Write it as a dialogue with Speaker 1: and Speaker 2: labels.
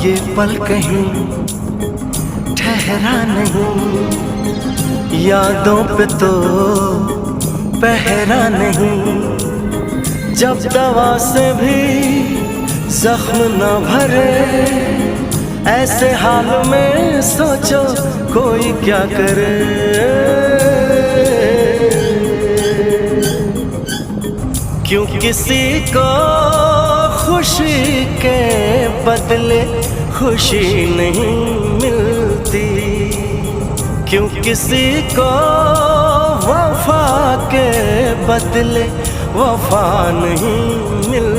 Speaker 1: ये पल कहीं ठहरा नहीं, यादों पे तो पहरा नहीं। जब दवा से भी जख्म न भरे, ऐसे हाल में सोचो कोई क्या करे। क्यों किसी को खुशी के बदले खुशी नहीं मिलती, क्यों किसी को वफा के बदले वफा नहीं मिलती।